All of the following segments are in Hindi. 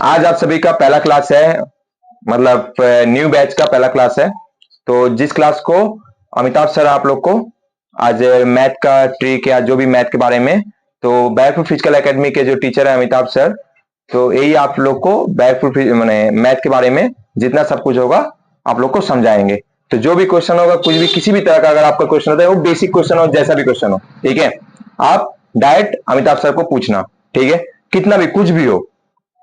आज आप सभी का पहला क्लास है, मतलब न्यू बैच का पहला क्लास है। तो जिस क्लास को अमिताभ सर आप लोग को आज मैथ का ट्रिक या जो भी मैथ के बारे में, तो बैकफुट फिजिकल एकेडमी के जो टीचर है अमिताभ सर, तो यही आप लोग को बैकफुट मैंने मैथ के बारे में जितना सब कुछ होगा आप लोग को समझाएंगे। तो जो भी क्वेश्चन होगा, कुछ भी किसी भी तरह का अगर आपका क्वेश्चन होता है, वो बेसिक क्वेश्चन हो, जैसा भी क्वेश्चन हो, ठीक है, आप डायरेक्ट अमिताभ सर को पूछना, ठीक है, कितना भी कुछ भी हो,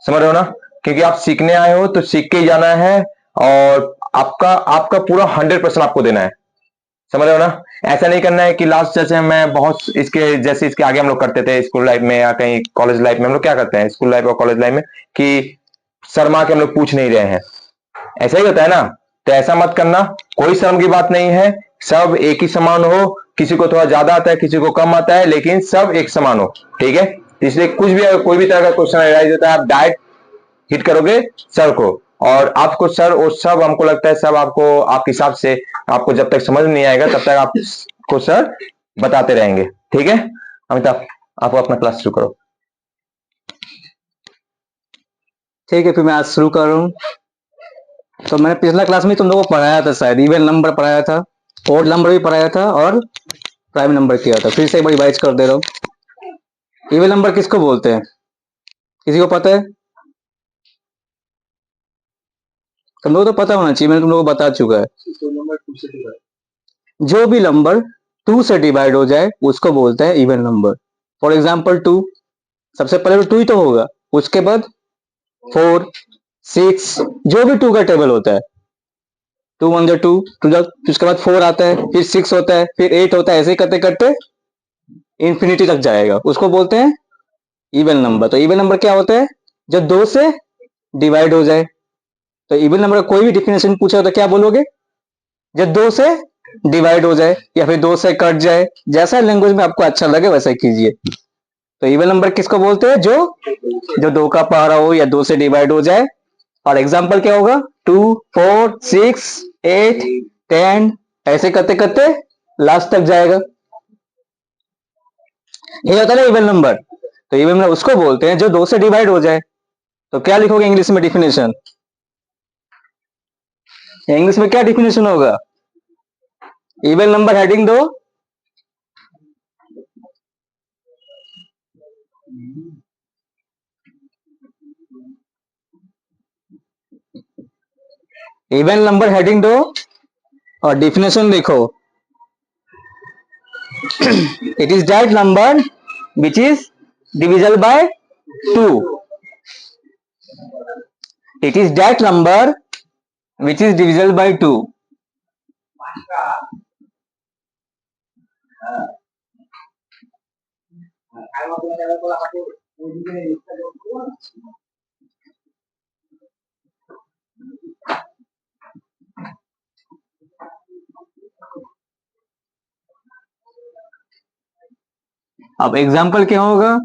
समझ रहे हो ना। क्योंकि आप सीखने आए हो तो सीख के ही जाना है, और आपका आपका पूरा 100% आपको देना है, समझ रहे हो ना। ऐसा नहीं करना है कि लास्ट जैसे मैं बहुत इसके जैसे इसके आगे हम लोग करते थे स्कूल लाइफ में या कहीं कॉलेज लाइफ में। हम लोग क्या करते हैं स्कूल लाइफ और कॉलेज लाइफ में कि शर्मा के हम लोग पूछ नहीं रहे हैं, ऐसा ही होता है ना। तो ऐसा मत करना, कोई शर्म की बात नहीं है, सब एक ही समान हो। किसी को थोड़ा ज्यादा आता है, किसी को कम आता है, लेकिन सब एक समान हो, ठीक है। इसलिए कुछ भी अगर कोई भी तरह का क्वेश्चन अराइज होता है, आप डायरेक्ट हिट करोगे सर को, और आपको सर वो सब हमको लगता है सब आपको आपके हिसाब से आपको जब तक समझ नहीं आएगा तब तक आपको सर बताते रहेंगे, ठीक है। अमिताभ, आप अपना क्लास शुरू करो। ठीक है, फिर मैं आज शुरू कर रहा हूँ। तो मैंने पिछला क्लास में तुम लोगों को पढ़ाया था, शायद इवन नंबर पढ़ाया था, ओड नंबर भी पढ़ाया था और प्राइम नंबर किया था। फिर से एक बार रिवाइज कर दे रहा हूँ। इवन नंबर किसको बोलते हैं, किसी को पता है? तुम लोगों को तो पता होना चाहिए, मैंने तुम लोगों को बता चुका है। जो भी नंबर 2 से डिवाइड हो जाए उसको बोलते हैं इवन नंबर। फॉर एग्जाम्पल 2, सबसे पहले तो 2 ही तो होगा, उसके बाद 4, 6, जो भी 2 का टेबल होता है, 2 1 2, उसके बाद 4 आता है, फिर 6 होता है, फिर 8 होता है, ऐसे ही करते करते इंफिनिटी तक जाएगा, उसको बोलते हैं इवन नंबर। तो इवन नंबर क्या होता है? जब 2 से डिवाइड हो जाए। तो इवन नंबर का कोई भी डिफिनेशन पूछा तो क्या बोलोगे? जब 2 से डिवाइड हो जाए या फिर 2 से कट जाए, जैसा लैंग्वेज में आपको अच्छा लगे वैसा कीजिए। तो इवन नंबर किसको बोलते हैं? जो 2 का पहाड़ा हो या 2 से डिवाइड हो जाए। और एग्जाम्पल क्या होगा? 2, 4, 6, 8, 10, ऐसे करते करते लास्ट तक जाएगा। ये होता है इवन नंबर। तो इवन नंबर उसको बोलते हैं जो 2 से डिवाइड हो जाए। तो क्या लिखोगे इंग्लिश में डिफिनेशन? इंग्लिश में क्या डिफिनेशन होगा? इवन नंबर हेडिंग दो। इवन नंबर हेडिंग दो और डिफिनेशन लिखो। It is that number which is divisible by 2. It is that number which is divisible by 2. अब एग्जाम्पल क्या होगा?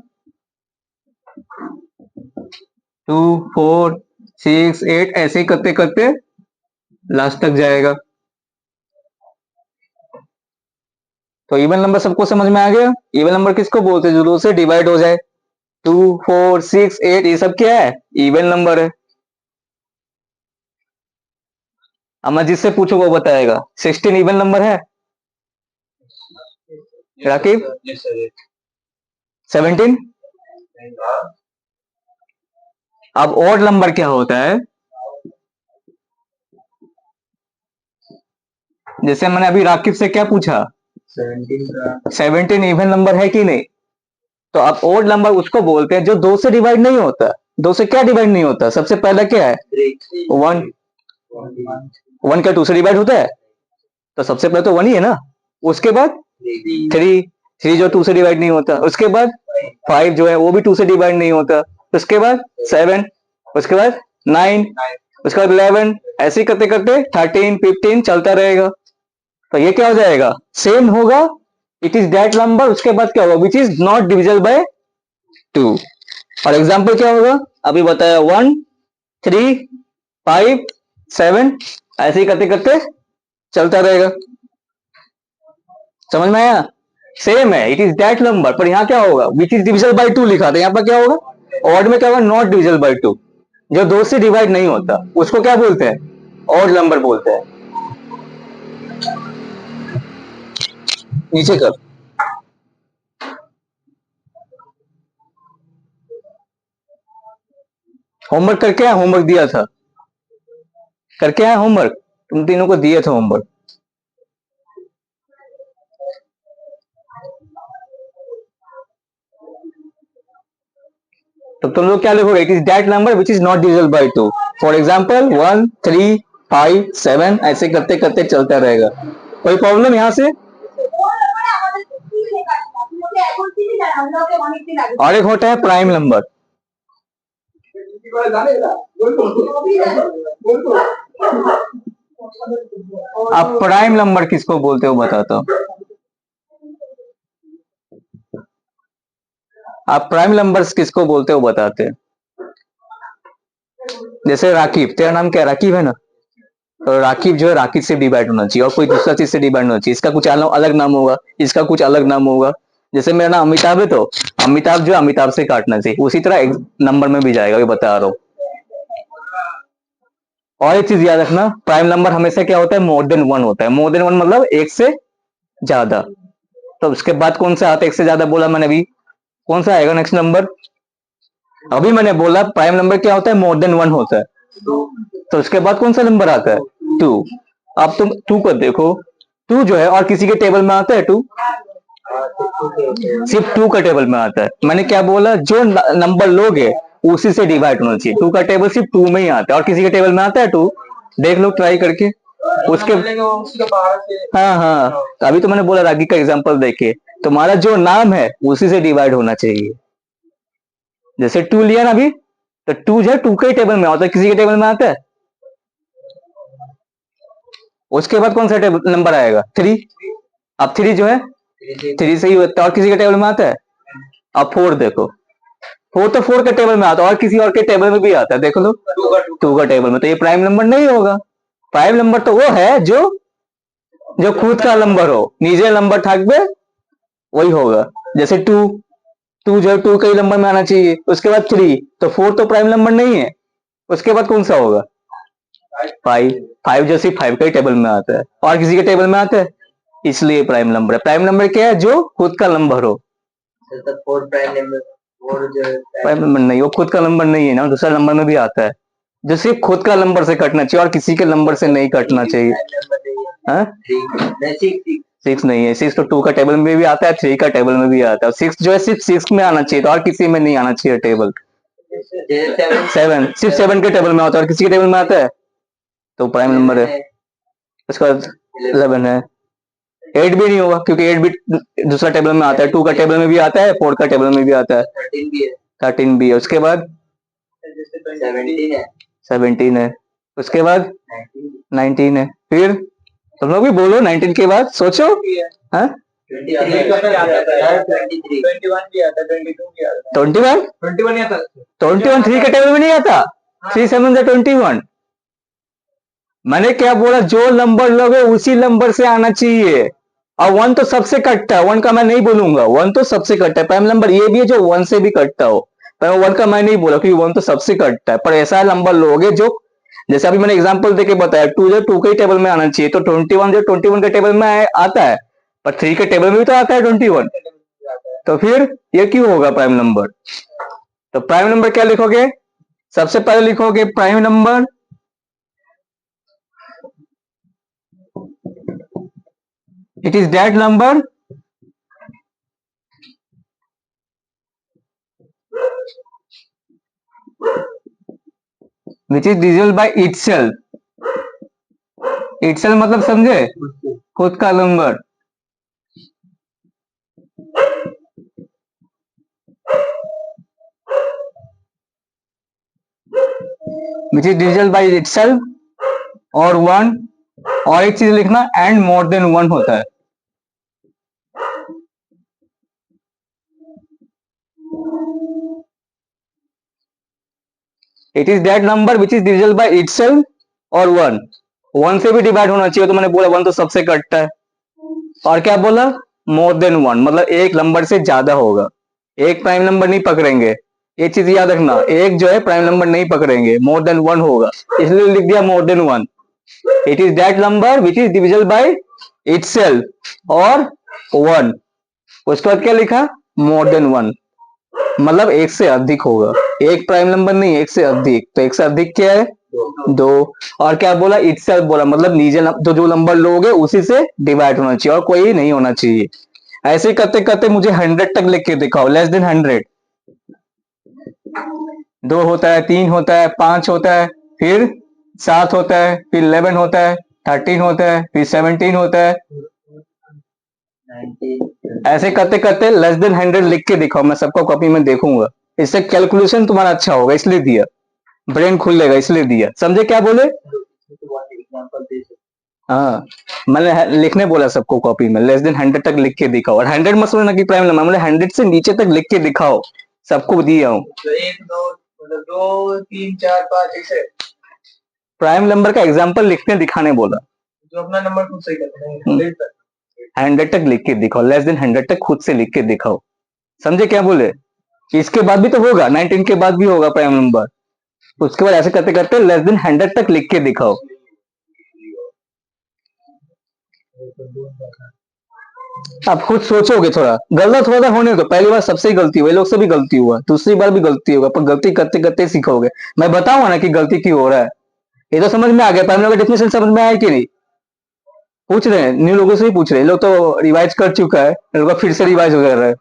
2, 4, 6, 8, ऐसे ही करते करते लास्ट तक जाएगा। तो इवन नंबर सबको समझ में आ गया? इवन नंबर किसको बोलते हैं? जो 2 से डिवाइड हो जाए। 2, 4, 6, 8, ये सब क्या है? इवन नंबर है। अब मैं जिससे पूछो वो बताएगा। 16 इवन नंबर है राकिब? 17? अब ऑड नंबर क्या होता है? जैसे मैंने अभी राकिब से क्या पूछा, 17 इवन नंबर है कि नहीं? तो अब ऑड नंबर उसको बोलते हैं जो 2 से डिवाइड नहीं होता। 2 से क्या डिवाइड नहीं होता? सबसे पहला क्या है? 1। 1 क्या 2 से डिवाइड होता है? तो सबसे पहले तो 1 ही है ना। उसके बाद 3, 3 जो 2 से डिवाइड नहीं होता। उसके बाद 5 जो है वो भी 2 से डिवाइड नहीं होता। उसके बाद 7, उसके बाद 9, उसके बाद 11, ऐसे ही करते करते 13, 15 चलता रहेगा। तो ये क्या हो जाएगा? सेम होगा। It is that number. उसके बाद क्या होगा? Which is not divisible by 2। और एग्जाम्पल क्या होगा? अभी बताया 1, 3, 5, 7, ऐसे ही करते करते चलता रहेगा। समझ में आया? सेम है, इट इज दैट नंबर। पर यहाँ क्या होगा? विच इज डिविजिबल बाय 2 लिखा था, यहाँ पर क्या होगा? ऑड में क्या होगा? Not divisible by 2। जो 2 से डिवाइड नहीं होता उसको क्या बोलते हैं? ऑड नंबर बोलते हैं। नीचे कर। होमवर्क करके आया? होमवर्क दिया था? करके आया होमवर्क? तुम तीनों को दिए थे होमवर्क। तो तुम लोग क्या लिखोगे? It is that number which is not divisible by 2। For example 1, 3, 5, 7 ऐसे करते करते चलता रहेगा। कोई प्रॉब्लम यहाँ से? और एक होता है प्राइम नंबर। आप प्राइम नंबर किसको बोलते हो बताता हूँ। आप प्राइम नंबर्स किसको बोलते हो बताते हैं। जैसे राकीब, तेरा नाम क्या है? राकीब है ना? तो राकीब जो है राकीब से डिवाइड होना चाहिए और कोई दूसरा चीज से डिवाइड होना चाहिए। इसका कुछ अलग नाम होगा, इसका कुछ अलग नाम होगा। जैसे मेरा नाम अमिताभ है तो अमिताभ जो है अमिताभ से काटना चाहिए, उसी तरह एक नंबर में भी जाएगा, ये बता रहा हूँ। और एक चीज याद रखना, प्राइम नंबर हमेशा क्या होता है? मोर देन 1 होता है। मोर देन 1 मतलब एक से ज्यादा। तो उसके बाद कौन सा आता है? एक से ज्यादा बोला मैंने अभी, कौन सा आएगा नेक्स्ट नंबर? अभी मैंने बोला प्राइम नंबर क्या होता है? मोर देन 1 होता है। तो उसके बाद कौन सा नंबर आता है? 2। अब तुम 2 को देखो, 2 जो है और किसी के टेबल में आता है 2? सिर्फ 2 का टेबल में आता है। मैंने क्या बोला? जो नंबर लोगे उसी से डिवाइड होना चाहिए। 2 का टेबल सिर्फ 2 में ही आता है और किसी के टेबल में आता है 2? देख लो ट्राई करके उसके। हाँ हाँ, अभी तो मैंने बोला रागी का एग्जांपल देखे, तुम्हारा जो नाम है उसी से डिवाइड होना चाहिए। जैसे 2 लिया ना अभी, तो 2 जो है 2 के टेबल में आता है, किसी के टेबल में आता है? उसके बाद कौन सा टेबल नंबर आएगा? 3। अब 3 जो है 3 से ही होता है और किसी के टेबल में आता है? अब 4 देखो, 4 तो 4 के टेबल में आता है और किसी और के टेबल में भी आता है, देख लो 2 का टेबल में। तो ये प्राइम नंबर नहीं होगा। प्राइम नंबर तो वो है जो जो खुद का नंबर हो, निजे नंबर থাকবে वही होगा। जैसे 2, 2 जो है 2 के नंबर में आना चाहिए। उसके बाद 3, तो 4 तो प्राइम नंबर नहीं है। उसके बाद कौन सा होगा? 5। 5 जो सिर्फ 5 के टेबल में आता है और किसी के टेबल में आता है, इसलिए प्राइम नंबर है। प्राइम नंबर क्या है? जो खुद का नंबर हो। प्राइम नंबर नहीं, वो खुद का नंबर नहीं है ना, दूसरा नंबर में भी आता है। जो सिर्फ खुद का नंबर से कटना चाहिए और किसी के नंबर से नहीं कटना चाहिए। हाँ? 6 नहीं है। 6 तो 2 का टेबल में भी आता है, 3 का टेबल में भी आता है। 6 जो है सिर्फ 6 में आना चाहिए, तो और किसी में नहीं आना चाहिए टेबल। 7 सिर्फ 7 के टेबल में आता है और किसी के टेबल में आता है, तो प्राइम नंबर है। उसके बाद 11 है। 8 भी नहीं होगा क्योंकि 8 भी दूसरा टेबल में आता है। 2 का टेबल में भी आता है, 4 का टेबल में भी आता है, 13 भी है। उसके बाद 17 है। उसके बाद 19 है। फिर तुम लोग भी बोलो 19 के बाद, सोचो। हाँ? 21 3 के टेबल में नहीं आता। 3 7 21। मैंने क्या बोला? जो नंबर लोगे उसी नंबर से आना चाहिए। और 1 तो सबसे कटता है, 1 का मैं नहीं बोलूंगा। 1 तो सबसे कटता है। प्राइम नंबर ये भी है जो 1 से भी कटता हो, पर 1 का मैं नहीं बोला क्योंकि 1 तो सबसे कटता है। पर ऐसा नंबर लोगे जो, जैसे अभी मैंने एग्जांपल देके बताया, 2 जो 2 के टेबल में आना चाहिए, तो 21 जो 21 के टेबल में आता है, पर 3 के टेबल में भी तो आता है 21। तो फिर ये क्यों होगा प्राइम नंबर? तो प्राइम नंबर क्या लिखोगे? सबसे पहले लिखोगे prime number it is that number which is divisible by itself. Itself मतलब समझे? खुद का number. Which is divisible by itself और 1। और एक चीज लिखना, एंड मोर देन 1 होता है। It is that number which is divisible by itself और 1। 1 से भी डिवाइड होना चाहिए, तो मैंने बोला 1 तो सबसे कटता है। और क्या बोला? मोर देन 1 मतलब एक नंबर से ज्यादा होगा। एक प्राइम नंबर नहीं पकड़ेंगे, ये चीज याद रखना, एक जो है प्राइम नंबर नहीं पकड़ेंगे, मोर देन वन होगा, इसलिए लिख दिया more than one. It is that number which is divisible by itself और वन। उसके बाद क्या लिखा, मोर देन वन, मतलब एक से अधिक होगा, एक प्राइम नंबर नहीं, एक से अधिक। तो एक से अधिक क्या है, दो। और क्या बोला, इटसेल्फ बोला, मतलब नीचे तो जो नंबर लोगे उसी से डिवाइड होना चाहिए और कोई नहीं होना चाहिए। ऐसे करते करते मुझे 100 तक लिख के दिखाओ, लेस देन 100। दो होता है, तीन होता है, पांच होता है, फिर 7 होता है, फिर 11 होता है, 13 होता है, फिर 17 होता है। ऐसे करते करते लेस देन 100 लिख के दिखाओ, मैं सबका कॉपी में देखूंगा, इससे कैलकुलेशन तुम्हारा अच्छा होगा, इसलिए दिया, ब्रेन खुलेगा इसलिए दिया। समझे क्या बोले? हाँ, मैंने लिखने बोला सबको कॉपी में, लेस देन 100 तक लिख के दिखाओ। और 100 मत समझना कि प्राइम नंबर, मैंने 100 से नीचे तक लिख के दिखाओ, सबको दिया हूँ। तो एक दो मतलब 2 3 4 5 ऐसे प्राइम नंबर का एग्जाम्पल लिखने दिखाने बोला, जो अपना नंबर खुद सही करते हैं 100 तक। 100 तक लिख के दिखाओ, लेस देन 100 तक खुद से लिख के दिखाओ। समझे क्या बोले? इसके बाद भी तो होगा, 19 के बाद भी होगा प्राइम नंबर। उसके बाद ऐसे करते करते लेस देन 100 तक लिख के दिखाओ। आप खुद सोचोगे, थोड़ा गलत थोड़ा होने दो, पहली बार सबसे ही गलती हुई, लोग से भी गलती हुआ, दूसरी बार भी गलती होगा, पर गलती करते करते सीखोगे। मैं बताऊंगा ना कि गलती क्यों हो रहा है। ये तो समझ में आ गया, प्राइम नंबर का डेफिनेशन समझ में आया कि नहीं? पूछ रहे हैं, न्यू लोगों से ही पूछ रहे हैं, लोग तो रिवाइज कर चुका है, लोग का फिर से रिवाइज हो रहा है,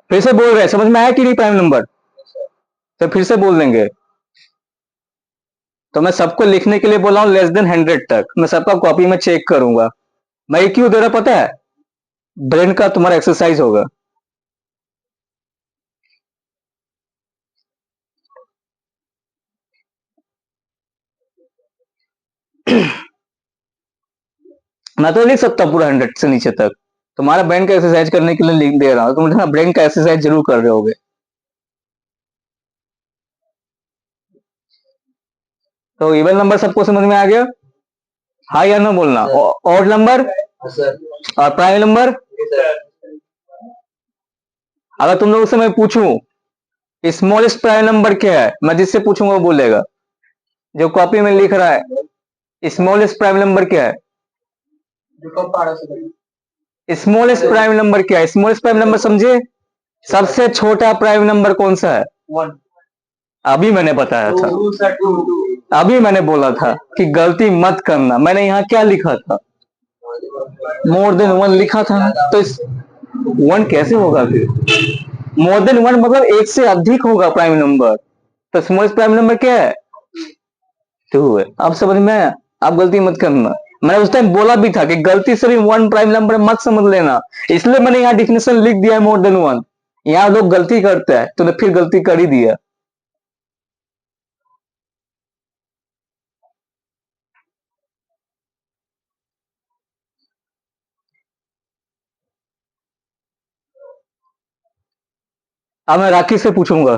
फिर से बोल रहे हैं, समझ में आया कि नहीं प्राइम नंबर? तो फिर से बोल देंगे। तो मैं सबको लिखने के लिए बोला हूं लेस देन 100 तक, मैं सबका कॉपी में चेक करूंगा। मैं ये क्यों दे रहा पता है? ब्रेन का तुम्हारा एक्सरसाइज होगा। मैं तो लिख सकता हूँ पूरा 100 से नीचे तक, तुम्हारा ब्रेन का एक्सरसाइज करने के लिए लिख दे रहा हूँ, तुम ब्रेन का एक्सरसाइज जरूर कर रहे होगे। तो इवन नंबर सबको समझ में आ गया? हाँ या नो बोलना। ऑड नंबर और प्राइम नंबर। अगर तुम लोगों से मैं पूछूं स्मॉलेस्ट प्राइम नंबर क्या है, मैं जिससे पूछूंगा वो बोलेगा, जो कॉपी में लिख रहा है स्मॉलेस्ट प्राइम नंबर क्या है? स्मॉलेस्ट प्राइम नंबर क्या है? स्मॉलेस्ट प्राइम नंबर समझे, सबसे छोटा प्राइम नंबर कौन सा है? 1 अभी मैंने बताया था, 2 अभी मैंने बोला था कि गलती मत करना। मैंने यहाँ क्या लिखा था, मोर देन वन लिखा था, तो इस वन कैसे होगा फिर? मोर देन वन मतलब एक से अधिक होगा प्राइम नंबर, तो स्मॉलेस्ट प्राइम नंबर क्या है? 2 है। अब समझ में आया? आप गलती मत करना। मैंने उस टाइम बोला भी था कि गलती से भी वन प्राइम नंबर मत समझ लेना, इसलिए मैंने यहाँ डिफिनेशन लिख दिया है मोर देन वन। यहाँ लोग गलती करते हैं, तो फिर गलती कर ही दिया। अब मैं राखी से पूछूंगा,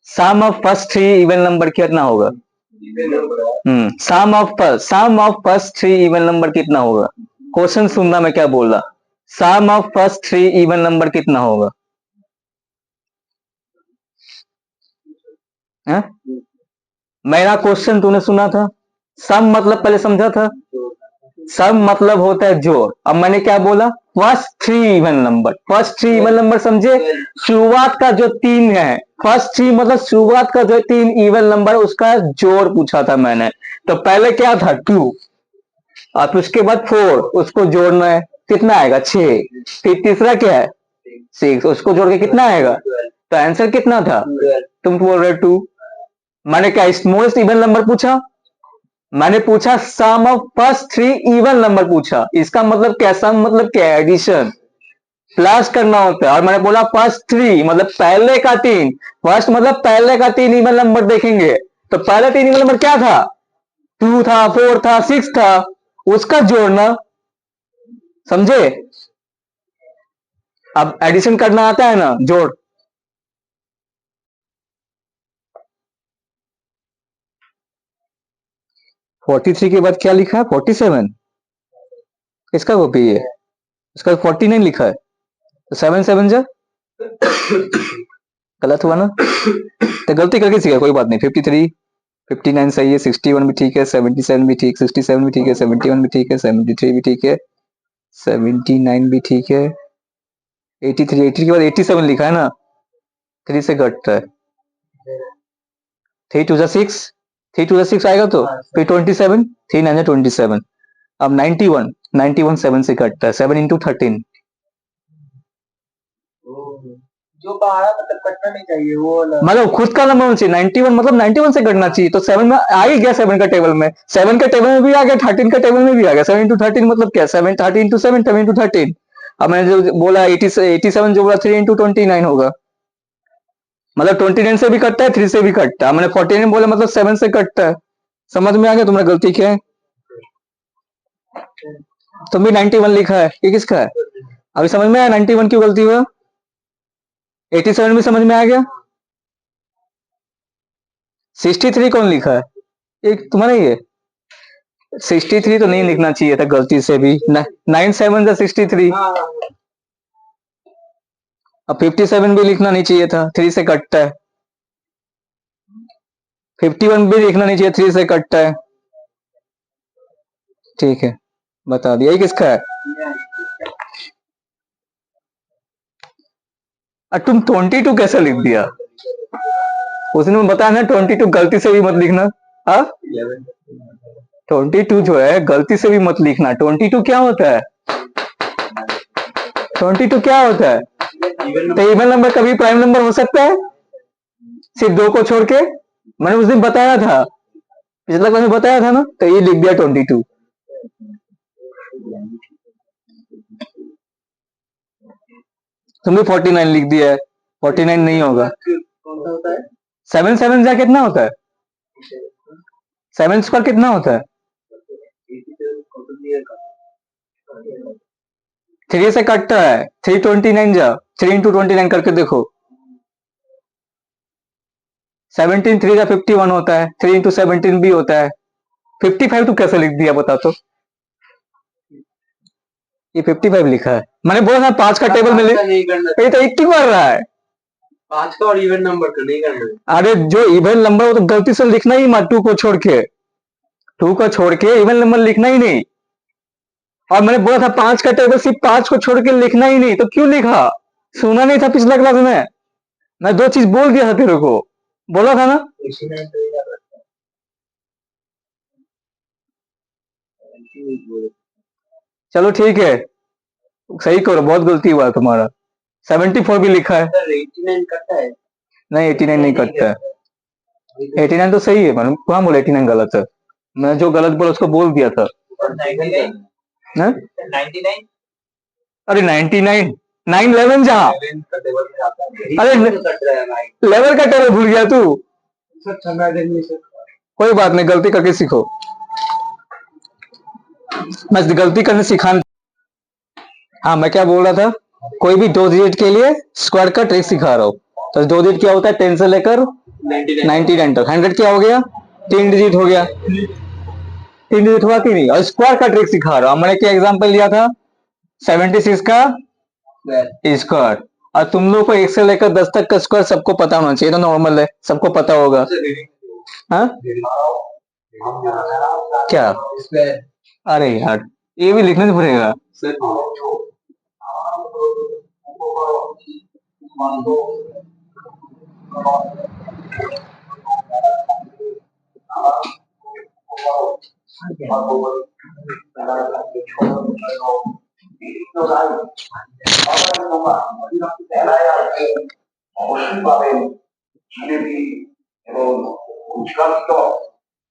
सम ऑफ फर्स्ट 3 इवन नंबर कितना होगा? सम ऑफ फर्स्ट 3 इवन नंबर कितना होगा? क्वेश्चन सुनना मैं क्या बोल रहा, सम ऑफ फर्स्ट 3 इवन नंबर कितना होगा? है? मेरा क्वेश्चन तूने सुना था? सम मतलब पहले समझा था? सम मतलब होता है जोड़। अब मैंने क्या बोला, first 3 even number, first 3 even number समझे, शुरुआत का जो 3 है, फर्स्ट 3 मतलब शुरुआत का जो 3 इवन नंबर उसका जोड़ पूछा था मैंने। तो पहले क्या था 2, और फिर उसके बाद 4, उसको जोड़ना है, कितना आएगा 6। फिर तीसरा क्या है 6, उसको जोड़ के कितना आएगा? तो आंसर कितना था? तुम बोल रहे 2। मैंने क्या स्मॉलेस्ट इवन नंबर पूछा? मैंने पूछा सम ऑफ फर्स्ट 3 इवन नंबर पूछा। इसका मतलब क्या, सम मतलब क्या है, एडिशन, प्लस करना होता है। और मैंने बोला फर्स्ट 3 मतलब पहले का 3, फर्स्ट मतलब पहले का 3 इवन नंबर देखेंगे, तो पहले 3 इवन नंबर क्या था? 2 था, 4 था, 6 था, उसका जोड़ना। समझे? अब एडिशन करना आता है ना, जोड़। फोर्टी थ्री के बाद क्या लिखा है? 47। किसका कॉपी है? इसका 49 लिखा है। तो 7 7 जा गलत हुआ ना, तो गलती करके सीखा, कोई बात नहीं। 53 59 सही है, 61 भी ठीक है, 77 भी ठीक, 67 भी ठीक है, 71 भी ठीक है, 73 भी ठीक है, 79 भी ठीक है, 83 के बाद 87 लिखा है ना, 3 से घटता है। 3 2 6, 3 2 6 आएगा तो फिर 27, 3 9 27। अब 91 7 से घटता है, 7 into 13। जो बाहर मतलब कटना नहीं चाहिए वो वाला। मतलब खुद का नंबर होना चाहिए। 91 मतलब 91 से घटना चाहिए, तो 7 में आ ही गया, 7 का टेबल में, 7 का टेबल में भी आ गया, 13 का टेबल में भी आ गया। 7 into 13 मतलब क्या, 7 13 into 7 7 into 13। अब मैंने जो बोला 87 जो बोला 3 into 29 होगा, मतलब 29 से भी कटता है, 3 से भी कटता है। मैंने 49 बोला मतलब 7 से कटता है। समझ में आ गया तुम्हारा गलती क्या है? तुम भी 91 लिखा है, ये किसका है? अभी समझ में आया 91 क्यों गलती हुआ? 87 भी समझ में आ गया। 63 कौन लिखा है? एक तुम्हारा ही है। 63 तो नहीं लिखना चाहिए था गलती से भी। 9 7 जा 63। अब 57 भी लिखना नहीं चाहिए था, 3 से कटता है। 51 भी लिखना नहीं चाहिए, 3 से कटता है। ठीक है, बता दिया। ये किसका है? और तुम 22 कैसे लिख दिया? उसने बताया ना 22 गलती से भी मत लिखना। हाँ 22 जो है गलती से भी मत लिखना। 22 क्या होता है? 22 क्या होता है? तो इवन नंबर कभी प्राइम नंबर हो सकता है सिर्फ 2 को छोड़ के? मैंने उस दिन बताया था, पिछला क्लास में बताया था ना, तो ये लिख दिया 22। तुमने 49 लिख दिया है, 49 नहीं होगा। कौन सा होता है? 7 7 जा कितना होता है? 7 स्क्वायर कितना होता है? 3 से कटता है, 329 जा, 3 into 29 करके देखो। 17 3 का 51 होता है, 3 into 17 भी होता है। 55 तो कैसे लिख दिया बता तो? ये 55 लिखा है। मैंने बोला था 5 का टेबल में नहीं करना, ये तो 80 कर रहा है। 5 का और इवन नंबर का नहीं करना। अरे जो इवन नंबर वो तो गलती से लिखना ही मत, 2 को छोड़ के, 2 को छोड़ के इवन नंबर लिखना ही नहीं। और मैंने बोला था 5 का टेबल सिर्फ 5 को छोड़ के लिखना ही नहीं, तो क्यों लिखा? सुना नहीं था पिछला क्लास में? मैं 2 चीज बोल दिया था तेरे को, बोला था ना। चलो ठीक है, सही करो, बहुत गलती हुआ है तुम्हारा। 74 भी लिखा है। 89 कटता है। नहीं 89 नहीं कटता है। 89 तो सही है, मैंने कहाँ बोला 89 गलत है? मैं जो गलत बोला उसको बोल दिया था। 99 ना? 99 अरे 99 9 11 जहाँ, का टेबल में आता है। अरे कट रहा है भाई। लेवल का टेबल भूल गया तू? सर मैं देख नहीं सकता। कोई बात नहीं, गलती करके सीखो। बस गलती करने सिखाने। हाँ मैं क्या बोल रहा था, कोई भी 2 डिजिट के लिए स्क्वायर का ट्रिक सिखा रहा हूँ। तो 2 डिजिट क्या होता है? 10 से लेकर 99 तक। 100 क्या हो गया? 3 डिजिट हो गया। 3 डिजिट हुआ कि नहीं? और स्क्वायर का ट्रिक सिखा रहा हूँ। मैंने क्या एग्जांपल लिया था? 76 का स्क्वायर। और तुम लोग को 1 से लेकर 10 तक का स्क्वायर सबको पता होना चाहिए, तो नॉर्मल है, सबको पता होगा। हाँ क्या? अरे यार ये भी लिखना पड़ेगा।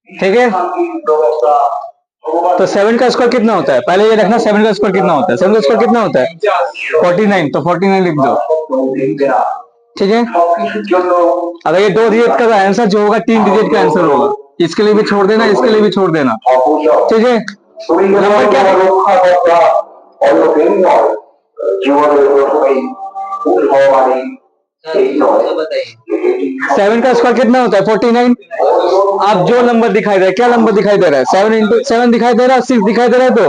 ठीक है, तो 7 का स्क्वायर कितना होता है? पहले ये रखना, 7 का स्क्वायर कितना होता है? 7 का स्क्वायर कितना होता है? 49। तो 49 लिख दो, ठीक है। अगर ये 2 डिजिट का आंसर जो होगा 3 डिजिट का आंसर होगा। इसके लिए भी छोड़ देना, इसके लिए भी छोड़ देना, ठीक है। नंबर क्या है? तो बताइए 7 का स्क्वायर कितना होता है 49। आप जो नंबर दिखाई दे रहा है, क्या नंबर दिखाई दे रहा है 7 दिखाई दे रहा है, 6 दिखाई दे रहा है, तो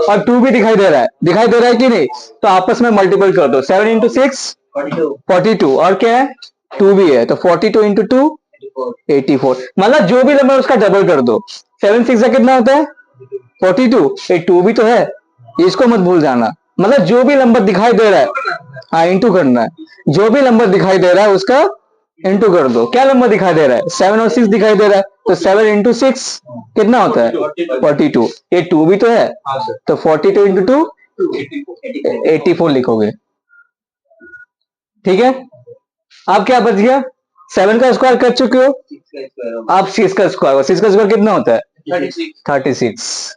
और 2 भी दिखाई दे रहा है कि नहीं, तो आपस में मल्टीपल कर दो। 7 इंटू 6 42 और क्या है 2 भी है, तो 42 इंटू 2 84। मतलब जो भी नंबर उसका डबल कर दो। 7 6 का कितना होता है 42, 2 भी तो है, इसको मत भूल जाना। मतलब जो भी नंबर दिखाई दे रहा है, हाँ इंटू करना है। जो भी नंबर दिखाई दे रहा है उसका इंटू कर दो। क्या नंबर दिखाई दे रहा है 7 और 6 दिखाई दे रहा है, तो 7 इंटू 6 कितना होता है 42, ये 2 भी तो है, तो 42 इंटू 2 84 लिखोगे। ठीक है, अब क्या बच गया 7 का स्क्वायर कर चुके हो, आप 6 का स्क्वायर, 6 का स्क्वायर कितना होता है 36।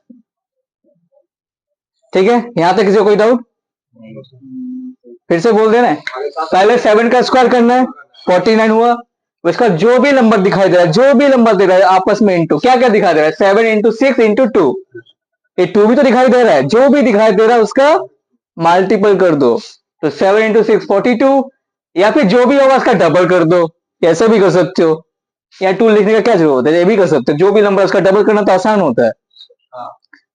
ठीक है, यहां तक किसी को कोई डाउट? फिर से बोल देना, पहले 7 का स्क्वायर करना है 49 हुआ, उसका जो भी नंबर दिखाई दे रहा है, जो भी नंबर दे रहा है आपस में इंटू, क्या क्या दिखाई दे रहा है 7 इंटू 6 इंटू 2, ये 2 भी तो दिखाई दे रहा है, जो भी दिखाई दे रहा है उसका मल्टीपल कर दो। तो 7 इंटू 6 42, या फिर जो भी होगा उसका डबल कर दो, ऐसे भी कर सकते हो, या 2 लिखने का क्या जरूरत है, ये भी कर सकते हो। जो भी नंबर उसका डबल करना तो आसान होता है।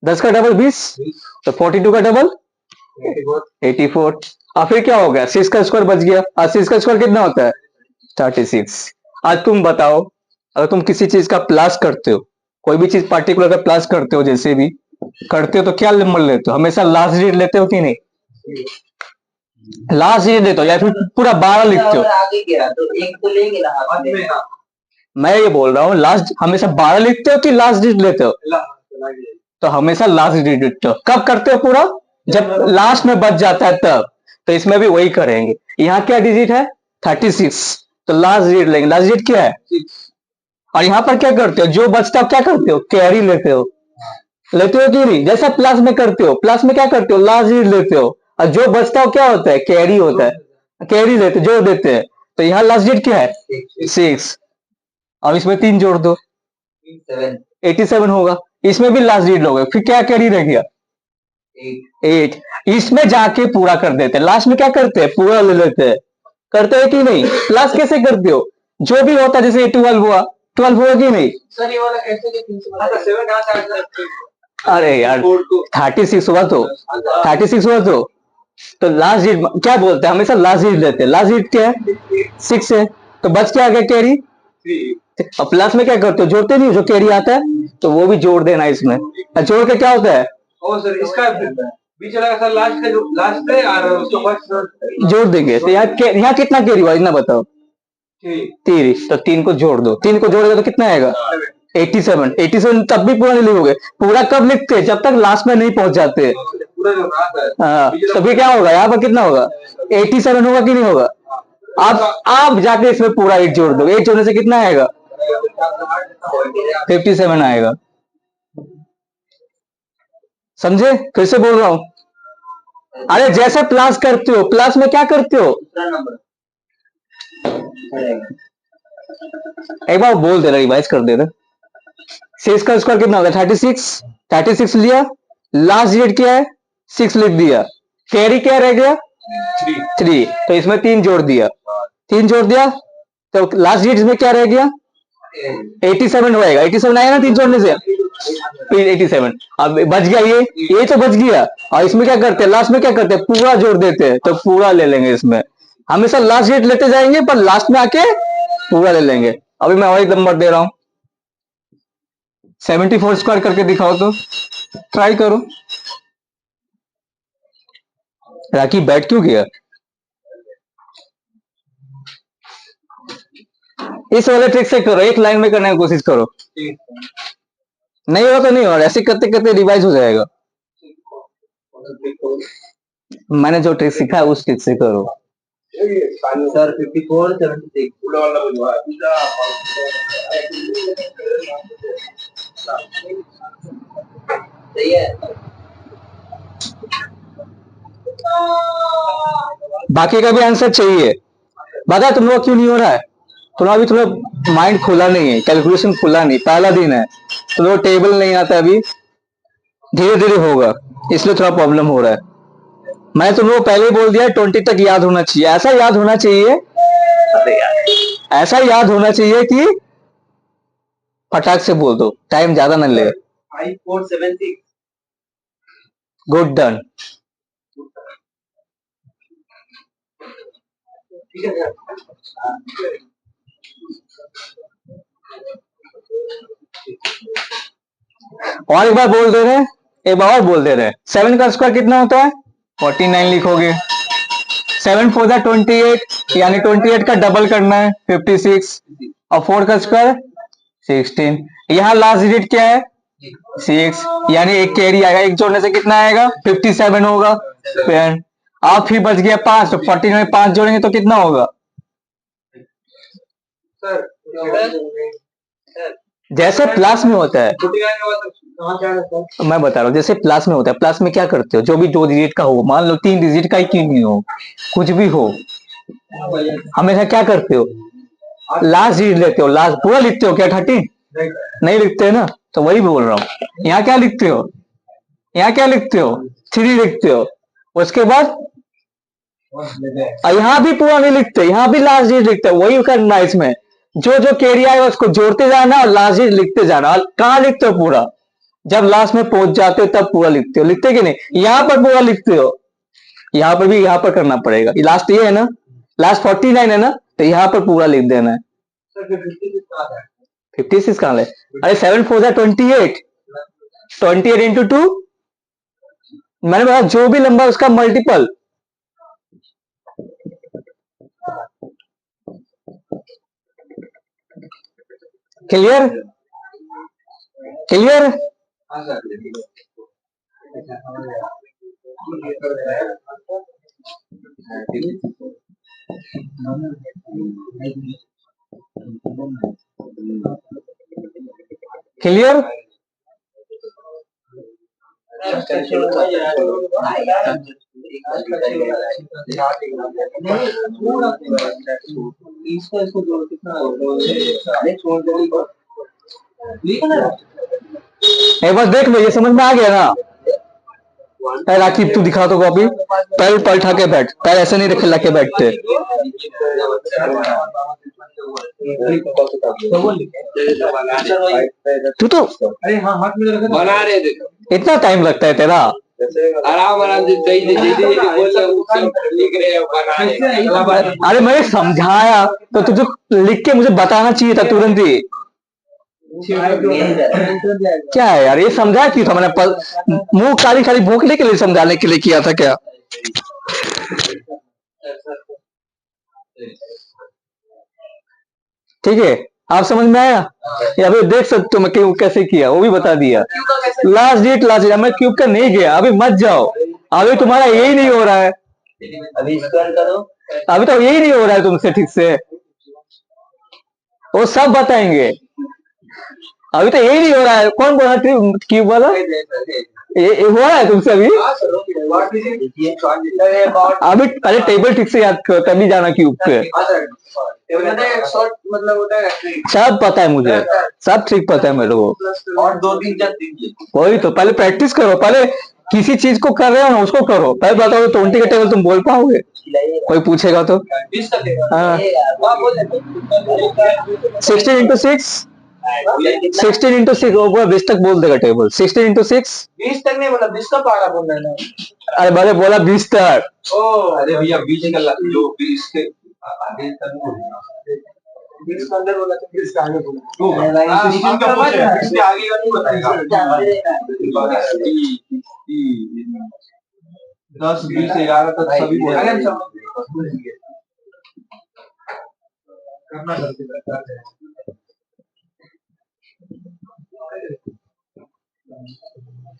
10 का डबल 20, तो 42 का डबल 84। और फिर क्या हो गया 6 का स्क्वायर बच गया, और 6 का स्क्वायर कितना होता है 36। आज तुम बताओ, अगर तुम किसी चीज का प्लस करते हो, कोई भी चीज पार्टिकुलर का प्लस करते हो, जैसे भी करते हो, तो क्या नंबर लेते हो, हमेशा लास्ट डिजिट लेते हो कि नहीं, लास्ट डिजिट लेते हो या फिर पूरा 12 लिखते हो? आगे गया तो एक तो लेंगे ना हाथ में। मैं ये बोल रहा हूँ लास्ट हमेशा 12 लिखते हो कि लास्ट डिजिट लेते हो? तो हमेशा लास्ट डिजिट लिखते हो। कब करते हो पूरा, जब लास्ट में बच जाता है तब। तो इसमें भी वही करेंगे। यहाँ क्या डिजिट है 36, तो लास्ट डिजिट लेंगे। लास्ट डिजिट क्या है 6। और यहाँ पर क्या करते हो, जो बचता हो क्या करते हो कैरी लेते हो, लेते हो कि नहीं? जैसा प्लस में करते हो, प्लस में क्या करते हो लास्ट डिजिट लेते हो, और जो बचता हो क्या होता है कैरी होता है, कैरी लेते जोड़ देते हैं। तो यहाँ लास्ट डिजिट क्या है 6, और इसमें 3 जोड़ दो 87 होगा। इसमें भी लास्ट डिजिट लोगे, फिर क्या कैरी रह गया 8। इसमें जाके पूरा कर देते हैं, लास्ट में क्या करते हैं पूरा ले लेते हैं, करते हैं कि नहीं? प्लस कैसे करते हो, जो भी होता है, जैसे 12 हुआ, 12 हुआ कि नहीं? सर ये वाला कैसे के 3 अरे यार 36 हुआ तो 36 हुआ तो लास्ट डिजिट क्या बोलते हैं, हमेशा लास्ट डिजिट लेते हैं। लास्ट डिजिट क्या है 6 है, तो बच क्या आ गया कैरी। और प्लस में क्या करते हो जोड़ते नहीं, जो कैरी आता है तो वो भी जोड़ देना इसमें। और जोड़ के क्या होता है सर इसका बीच वाला सर लास्ट का जो लास्ट है और उसको फर्स्ट जोड़ देंगे। तो यहाँ कितना कैरी हुआ इतना बताओ 3, तो 3 को जोड़ दो, 3 को जोड़ेगा तो कितना आएगा 87। 87 तब भी पूरा नहीं लिखोगे, पूरा कब लिखते हैं जब तक लास्ट में नहीं पहुंच जाते। हाँ, तो फिर क्या होगा यहाँ पर कितना होगा 87 होगा कि नहीं होगा? आप जाके इसमें पूरा 8 जोड़ दो, 8 जोड़ने से कितना आएगा 57 आएगा। समझे? फिर से बोल रहा हूं, अरे जैसे प्लस करते हो, प्लस में क्या करते हो एक बार बोल दे रहा, रिवाइज कर दे रहा। 6 का स्क्वायर कितना होगा 36, 36 लिया, लास्ट डिजिट क्या है 6 लिख दिया, कैरी क्या रह गया 3, तो इसमें 3 जोड़ दिया, 3 जोड़ दिया, तो लास्ट डिजिट में क्या रह गया 87 होएगा। 87 आएगा ना 3 जोड़ने से 87। अब बच गया ये तो बच गया। और इसमें क्या करते हैं लास्ट में क्या करते हैं पूरा जोड़ देते हैं, तो पूरा ले लेंगे। इसमें हमेशा लास्ट डिजिट लेते जाएंगे, पर लास्ट में आके पूरा ले लेंगे। अभी मैं और एक नंबर दे रहा हूं 74 स्क्वायर करके दिखाओ, तो ट्राई करो। राखी बैठ क्यों गया? इस वाले ट्रिक से करो, एक लाइन में करने की कोशिश करो। नहीं होगा तो नहीं होगा, ऐसे करते करते रिवाइज हो जाएगा। मैंने जो ट्रिक सीखा है उस ट्रिक से करो। सर 54 76 सही है। बाकी का भी आंसर चाहिए। बता तुम लोग क्यों नहीं हो रहा है? थोड़ा माइंड खुला नहीं है, कैलकुलेशन खुला नहीं, पहला दिन है, तो लोग टेबल नहीं आता, अभी धीरे धीरे होगा, इसलिए थोड़ा प्रॉब्लम हो रहा है। मैं तुम लोग पहले ही बोल दिया 20 तक याद होना चाहिए। ऐसा याद होना चाहिए अरे यार ऐसा याद होना चाहिए कि फटाक से बोल दो, टाइम ज्यादा न ले। 5476 गुड डन। ठीक है यार। और एक बार बोल दे रहे, एक बार और बोल दे रहे, 7 का स्क्वायर कितना होता है? 49 लिखोगे। 7 4 जा 28, यानी 28 का डबल करना है 56, और 4 का स्क्वायर 16। यहाँ लास्ट डिजिट क्या है? 6, यानी एक कैरी आएगा, एक जोड़ने से कितना आएगा? 57 होगा। फिर अब फिर बच गया 5, तो 14 में 5 जोड़ेंगे तो कितना होगा? सर जैसे प्लस में होता है, छुट्टियां के बाद कहाँ जाना सर? मैं बता रहा हूँ, जैसे प्लस में होता है, प्लस में क्या करते हो? जो भी 2 डिजिट का हो, मान लो 3 डिजिट का ही क्यों नहीं हो, कुछ भी हो, हमेशा क्या करते हो? लास्ट डिजिट लेते हो, लास्ट पूरा लिखते हो क्या? 30 नहीं लिखते ना, तो वही बोल रहा हूँ। यहाँ क्या लिखते हो? यहाँ क्या लिखते हो? 3 लिखते हो। उसके बाद यहाँ भी पूरा नहीं लिखते, यहाँ भी लास्ट डिजिट लिखते हो। वही करना है इसमें, जो जो कैरी आएगा उसको जोड़ते जाना और लास्ट डिजिट लिखते जाना। और कहाँ लिखते हो पूरा? जब लास्ट में पहुंच जाते हो तब पूरा लिखते हो, लिखते कि नहीं? यहाँ पर पूरा लिखते हो, यहाँ पर भी, यहाँ पर करना पड़ेगा। लास्ट ये है ना, लास्ट 49 है ना, तो यहाँ पर पूरा लिख देना है। सर 56 कहाँ है? 56 कहाँ ले? अरे 7 4 जा 28, 28 इंटू 2, मैंने बोला जो भी नंबर उसका मल्टीपल। क्लियर? क्लियर? हाँ सर क्लियर? इसको इसको जोड़ कितना लिख ना एक बार देख लो, ये समझ में आ गया ना? पैर राखी तू दिखा तो कॉपी, पैर पलटा के बैठ, पैर ऐसे नहीं रखे लगे बैठते। तू तो अरे हाँ हाथ में रखा बना रहे थे इतना टाइम लगता है तेरा? आराम आराम से सही से बोल रहे लिख रहे हो बना रहे अरे मैंने समझाया तो तुझे लिख के मुझे बताना चाहिए था तुरंत ही। क्या है यार, ये समझाया क्यों था मैंने? मुंह खाली खाली भोंकने के लिए समझाने के लिए किया था क्या? ठीक है, आप समझ में आया? या फिर देख सकते हो मैं क्यों कैसे किया, वो भी बता दिया। लास्ट डेट मैं क्यूब का नहीं गया, अभी मत जाओ, अभी तुम्हारा यही नहीं हो रहा है, अभी स्क्वायर करो अभी तो यही नहीं हो रहा है तुमसे ठीक से, वो सब बताएंगे। अभी तो यही नहीं हो रहा है। कौन बोला क्यूब वाला? ये हो रहा है तुमसे अभी? अभी पहले टेबल ठीक से याद करो तभी जाना क्यूब पे। मतलब होता है सब पता है मुझे, सब ठीक पता है मेरे को। और 2 3 4 3 वही तो, पहले प्रैक्टिस करो, पहले किसी चीज को कर रहे हो ना उसको करो। पहले बताओ 20 का टेबल तुम बोल पाओगे? कोई पूछेगा तो? 16 इंटू 6, 16 इंटू 6 वो 20 तक बोल देगा टेबल। 16 इंटू 6, 20 तक नहीं बोला 20 का पारा बोल रहा है। अरे मैंने बोला 20 तक। ओ अरे भैया 20 का जो 20 के आगे तक बोलना 20 के अंदर बोला तो 20 के आगे बोला 20 के आगे का नहीं बताएगा 10 20 11 तक सभी बोलेंगे करना करते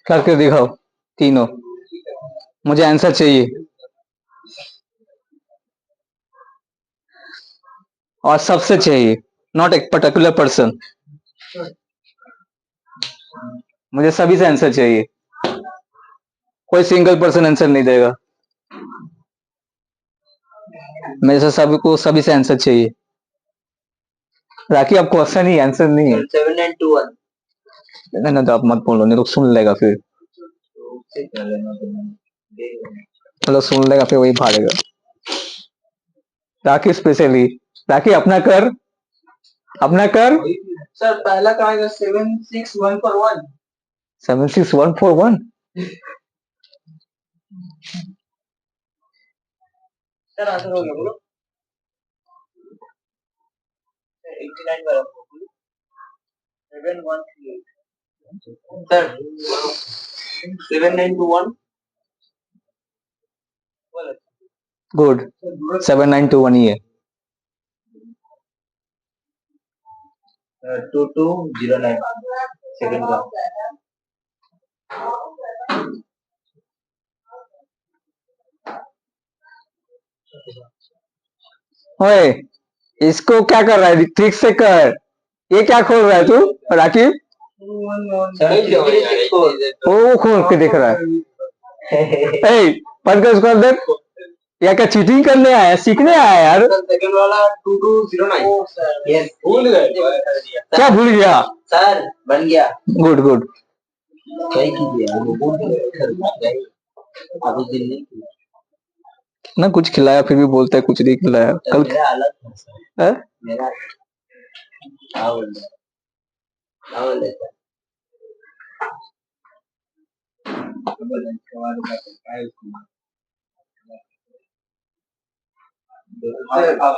करके दिखाओ तीनों, मुझे आंसर चाहिए। और सबसे चाहिए, नॉट एक पर्टिकुलर पर्सन, मुझे सभी से आंसर चाहिए। कोई सिंगल पर्सन आंसर नहीं देगा, मेरे से सभी को सभी से आंसर चाहिए। राखी अब क्वेश्चन ही आंसर नहीं है। 7 and 2 1 नहीं तो आप मत बोलो, नहीं तो सुन लेगा फिर, मतलब सुन लेगा फिर वही भागेगा। राखी स्पेशली राखी अपना कर, अपना कर। सर पहला का आएगा 76141। 76141। सर आंसर हो गया बोलो। 89 बराबर 7138। सर 7921। गुड, 7921 ही है। 2209 सेकंड का। ओए, इसको क्या कर रहा है? ठीक से कर। ये क्या खोल रहा है तू राखी? वो खोल के देख रहा है। ए, पढ़ कर उसको देख। या क्या चीटिंग करने आया है? सीखने आया है यार। सेकंड वाला 2209। यस, भूल गए। क्या भूल गया? सर बन गया। Good good. सही कीजिए। अभी दिन नहीं किया। ना कुछ खिलाया फिर भी बोलता है कुछ नहीं खिलाया। कल मेरा अलग था सर। है? मेरा क्या बोल रहा है? क्या बोल रहा है?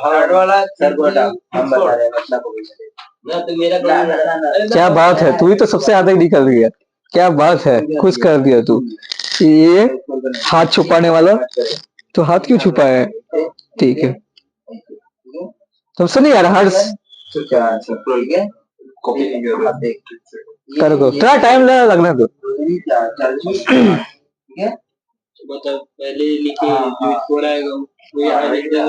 थर्ड वाला सर को हटाओ, हम बता रहे हैं मतलब को भी ना तो मेरा क्या बात है, तू ही तो सबसे ज्यादा निकल गया। क्या बात है, खुश कर दिया तू। ये हाथ छुपाने वाला, तो हाथ क्यों छुपाया है? ठीक है, तुमसे नहीं आ रहा हर्ष। कर दो, थोड़ा टाइम लगना दो। पहले लिखे जो स्कोर आएगा वो यहाँ लिखना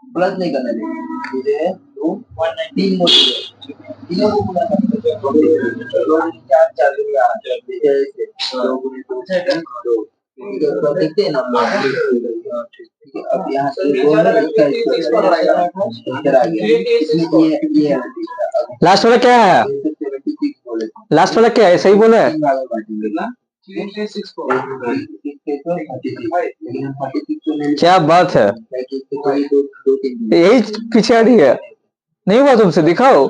प्लस नहीं करना चाहिए। दो 3 तीनों को पूरा देखते हैं ना। अब यहाँ ये लास्ट वाला क्या है? लास्ट वाला क्या है? सही बोला है। क्या बात है, यही पीछे आ रही है। नहीं हुआ तुमसे, दिखाओ।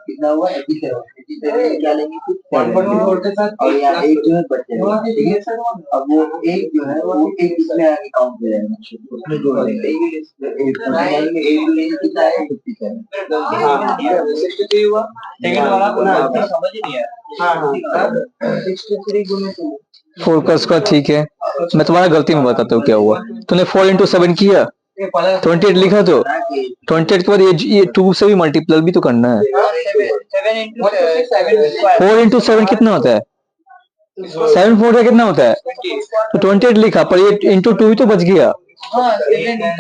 कितना हुआ? 87 क्या लेंगे? 144 के साथ और यहाँ 1 जो है बच जाएगा। ठीक है, अब वो 1 जो है वो 1 इसमें आगे काउंट हो जाएगा, उसमें जोड़ देंगे। 63 हुआ। सेकंड वाला को समझ ही नहीं आया। हाँ 63 गुने 2। 4 का स्क्वायर, ठीक है। मैं तुम्हारा गलती में बताता हूँ क्या हुआ। तूने 4 into 7 किया, 28 लिखा, तो 28 के बाद ये 2 से भी मल्टीप्लाई भी तो करना है। 4 into 7 कितना होता है? 7 4 का कितना होता है? तो 28 लिखा, पर ये into 2 ही तो बच गया।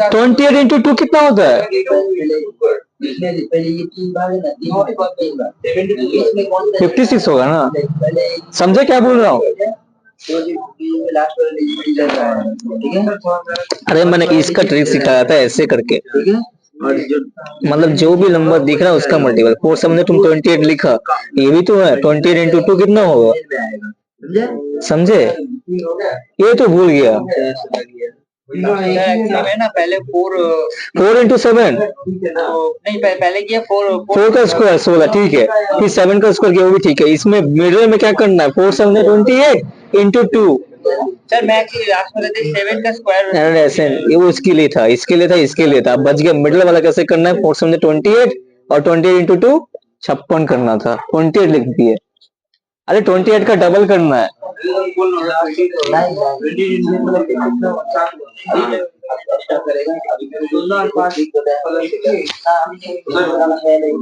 28 into 2 कितना होता है? 56 होगा ना। समझे क्या बोल रहा हूँ? अरे मैंने इसका ट्रिक सिखाया था ऐसे करके, मतलब जो भी नंबर दिख रहा है उसका मल्टीपल। 4 7 तुम 28 लिखा, ये भी तो है। 28 into 2 कितना होगा? समझे? ये तो भूल गया। ना पहले 4 into 7 नहीं पहले किया 4 का स्क्वायर 16, ठीक है। फिर 7 का स्क्वायर किया, वो भी ठीक है। इसमें मिडिल में क्या करना है? 4 7 28 into 2। सर मैं लास्ट में 7 का स्क्वायर ऐसे ये वो इसके लिए था, इसके लिए था, इसके लिए था। बच गया। मिडिल वाला कैसे करना है? 4 7 28 और 28 into 2 56 करना था। 28 लिख दिए। अरे 28 का डबल करना है। करेगा।